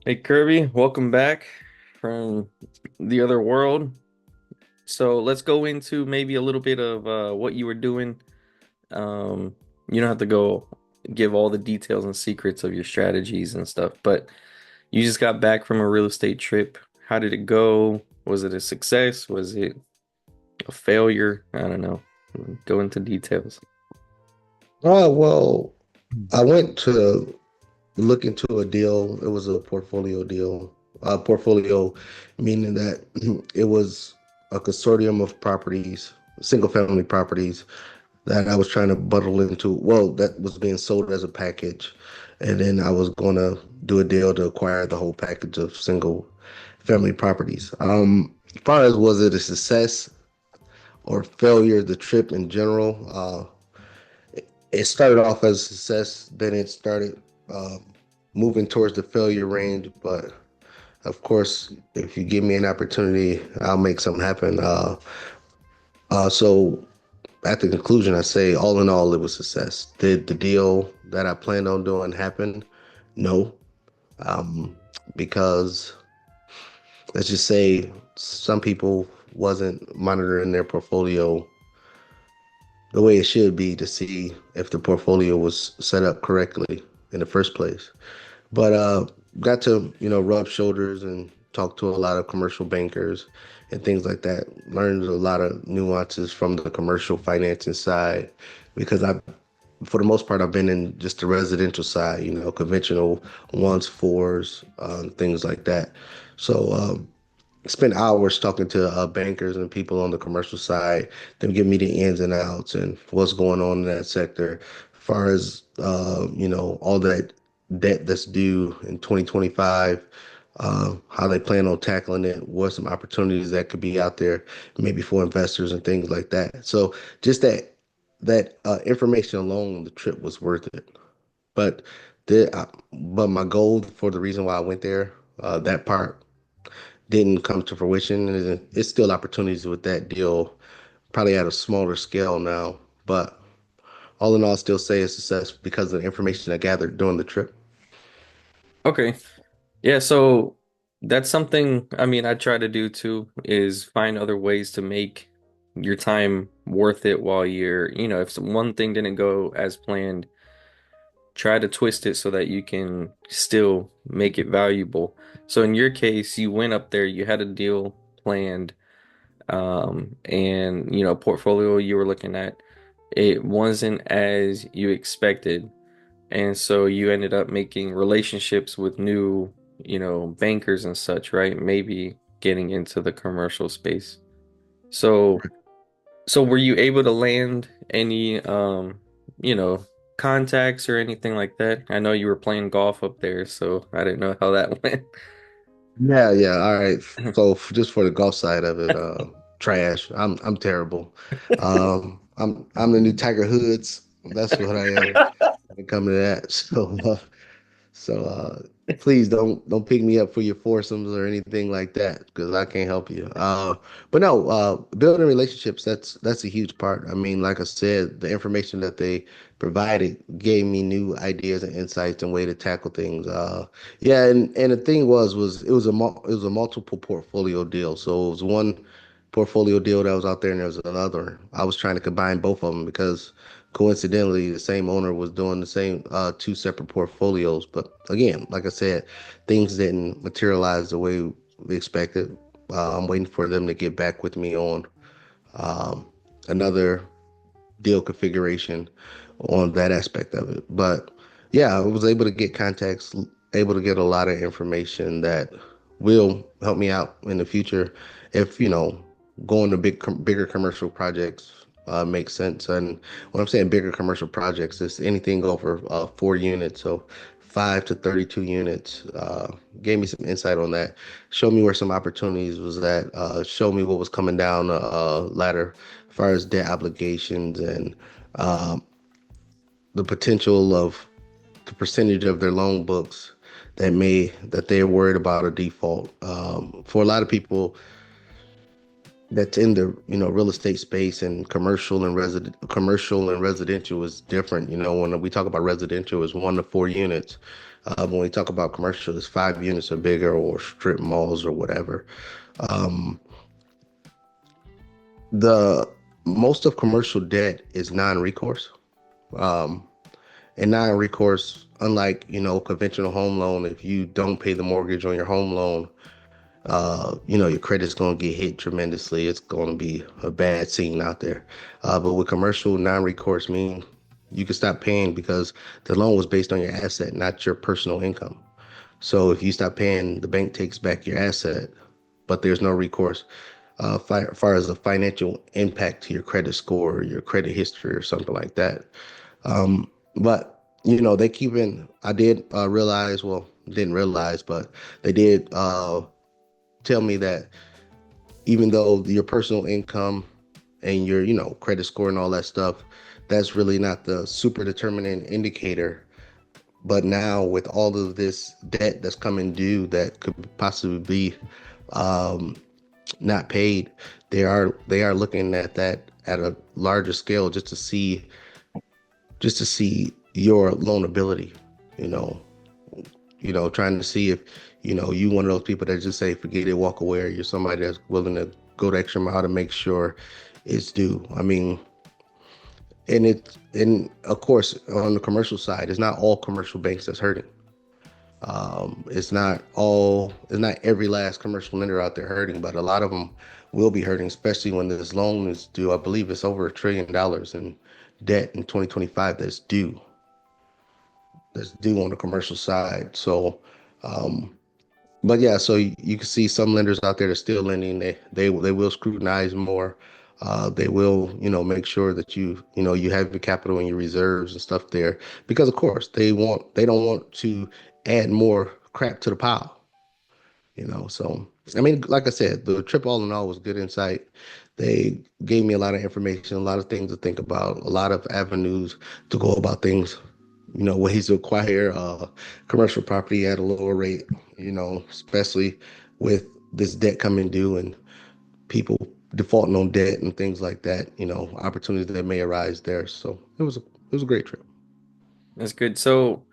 Hey Kirby, welcome back from the other world. So let's go into maybe a little bit of what you were doing. You don't have to go give all the details and secrets of your strategies and stuff, but you just got back from a real estate trip. How did it go? Was it a success? Was it a failure? I don't know. Go into details. Well, I went to look into a deal. It was a portfolio deal. Portfolio meaning that it was a consortium of properties, single family properties that I was trying to bundle into. Well, that was being sold as a package. And then I was going to do a deal to acquire the whole package of single family properties. As far as was it a success or failure, the trip in general, it started off as a success, then it started uh, moving towards the failure range. But of course, if you give me an opportunity, I'll make something happen. So at the conclusion, I say all in all, it was success. Did the deal that I planned on doing happen? No, um, because let's just say some people wasn't monitoring their portfolio the way it should be to see if the portfolio was set up correctly in the first place. But got to rub shoulders and talk to a lot of commercial bankers and things like that. Learned a lot of nuances from the commercial financing side because for the most part, I've been in just the residential side, conventional ones, fours, things like that. So spent hours talking to bankers and people on the commercial side. Them give me the ins and outs and what's going on in that sector, as far as all that debt that's due in 2025. How they plan on tackling it, what some opportunities that could be out there, maybe for investors and things like that. So just that information alone, the trip was worth it. But but my goal for the reason why I went there, that part didn't come to fruition. And it's still opportunities with that deal, probably at a smaller scale now. But all in all, I still say it's success because of the information I gathered during the trip. Okay. Yeah, so that's something I mean I try to do too is find other ways to make your time worth it while if one thing didn't go as planned, try to twist it so that you can still make it valuable. So in your case, you went up there, you had a deal planned, and portfolio you were looking at, it wasn't as you expected. And so you ended up making relationships with new, bankers and such, right? Maybe getting into the commercial space. So, so were you able to land any, you know, contacts or anything like that? I know you were playing golf up there, so I didn't know how that went. Yeah, yeah. All right. So just for the golf side of it, trash. I'm terrible. I'm the new Tiger Hoods. That's what I am when it comes to that. So please don't pick me up for your foursomes or anything like that because I can't help you. But no, building relationships, that's a huge part. I mean, like I said, the information that they provided gave me new ideas and insights and way to tackle things. Yeah, and the thing was it was a multiple portfolio deal. So it was one portfolio deal that was out there and there was another. I was trying to combine both of them because coincidentally the same owner was doing the same two separate portfolios. But again, like I said, things didn't materialize the way we expected. I'm waiting for them to get back with me on um, another deal configuration on that aspect of it. But yeah, I was able to get contacts, able to get a lot of information that will help me out in the future if, going to bigger commercial projects makes sense. And when I'm saying bigger commercial projects, it's anything over 4 units. So 5 to 32 units. Gave me some insight on that. Showed me where some opportunities was at. Showed me what was coming down the ladder as far as debt obligations and um, the potential of the percentage of their loan books that they're worried about a default. For a lot of people, that's in the real estate space, and commercial and residential is different. When we talk about residential, it's 1 to 4 units. When we talk about commercial, it's 5 units or bigger, or strip malls or whatever. Um, the Most of commercial debt is non-recourse. Um, and non-recourse, unlike conventional home loan, if you don't pay the mortgage on your home loan, your credit's going to get hit tremendously. It's going to be a bad scene out there. But with commercial non-recourse, mean you can stop paying because the loan was based on your asset, not your personal income. So if you stop paying, the bank takes back your asset, but there's no recourse. Far as a financial impact to your credit score, or your credit history, or something like that. But they keep in. I did realize, well, didn't realize, but they did tell me that even though your personal income and your credit score and all that stuff, that's really not the super determining indicator. But now with all of this debt that's coming due that could possibly be um, not paid, they are looking at that at a larger scale, just to see your loanability. You know, trying to see if you one of those people that just say forget it, walk away, or you're somebody that's willing to go the extra mile to make sure it's due. I mean, and of course on the commercial side, it's not all commercial banks that's hurting. It's not every last commercial lender out there hurting, but a lot of them will be hurting, especially when this loan is due. I believe it's over $1 trillion in debt in 2025 that's due on the commercial side. So, um, but yeah, so you can see some lenders out there that are still lending. They will scrutinize more. They will, make sure that you have your capital and your reserves and stuff there, because of course they don't want to add more crap to the pile. So I mean, like I said, the trip all in all was good insight. They gave me a lot of information, a lot of things to think about, a lot of avenues to go about things. Ways to acquire commercial property at a lower rate. Especially with this debt coming due and people defaulting on debt and things like that. Opportunities that may arise there. So it was a great trip. That's good. So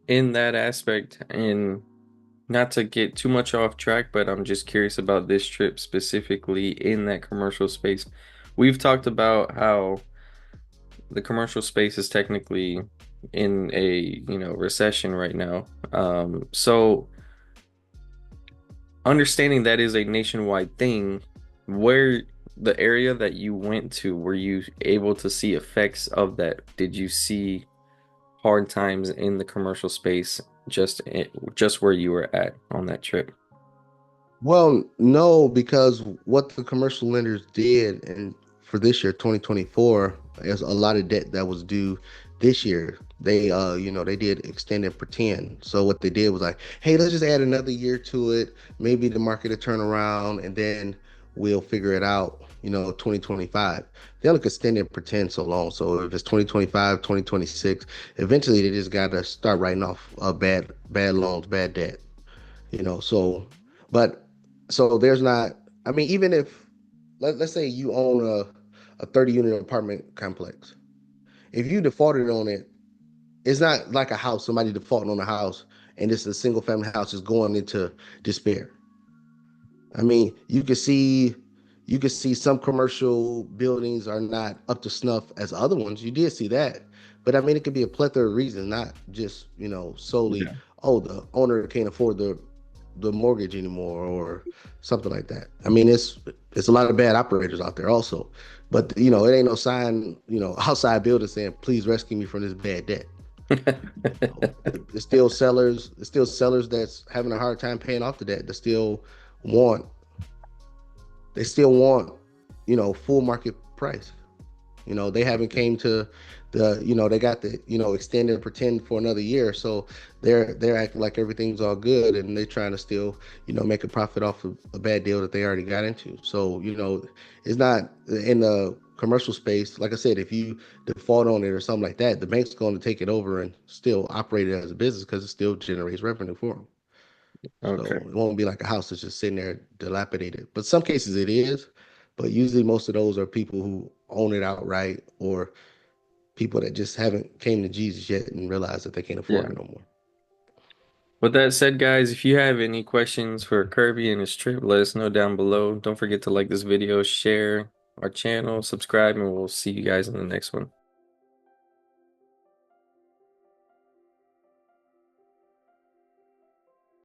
in that aspect, and not to get too much off track, but I'm just curious about this trip specifically in that commercial space. We've talked about how the commercial space is technically in a, recession right now. So understanding that is a nationwide thing, where the area that you went to, were you able to see effects of that? Did you see hard times in the commercial space just where you were at on that trip? Well, no, because what the commercial lenders did, and for this year, 2024, there's a lot of debt that was due this year. They did extend and pretend. So what they did was like, hey, let's just add another year to it. Maybe the market will turn around and then we'll figure it out, 2025. They only extend and pretend so long. So if it's 2025, 2026, eventually they just gotta start writing off bad loans, bad debt. So but so there's not, I mean, even if let's say you own a 30 unit apartment complex, if you defaulted on it, it's not like a house, somebody defaulting on a house and it's a single family house is going into despair. I mean, you could see some commercial buildings are not up to snuff as other ones. You did see that. But I mean, it could be a plethora of reasons, not just, solely, Yeah. oh, the owner can't afford the mortgage anymore or something like that. I mean, it's a lot of bad operators out there also. But it ain't no sign, outside building saying, please rescue me from this bad debt. It's still sellers that's having a hard time paying off the debt. Want they still want full market price. They haven't came to they got the extend and pretend for another year, so they're acting like everything's all good and they're trying to still make a profit off of a bad deal that they already got into. So it's not in the commercial space. Like I said, if you default on it or something like that, the bank's going to take it over and still operate it as a business because it still generates revenue for them. So Okay. it won't be like a house that's just sitting there dilapidated. But some cases it is. But usually most of those are people who own it outright or people that just haven't came to Jesus yet and realized that they can't afford Yeah. it no more. With that said, guys, if you have any questions for Kirby and his trip, let us know down below. Don't forget to like this video, share our channel, subscribe, and we'll see you guys in the next one.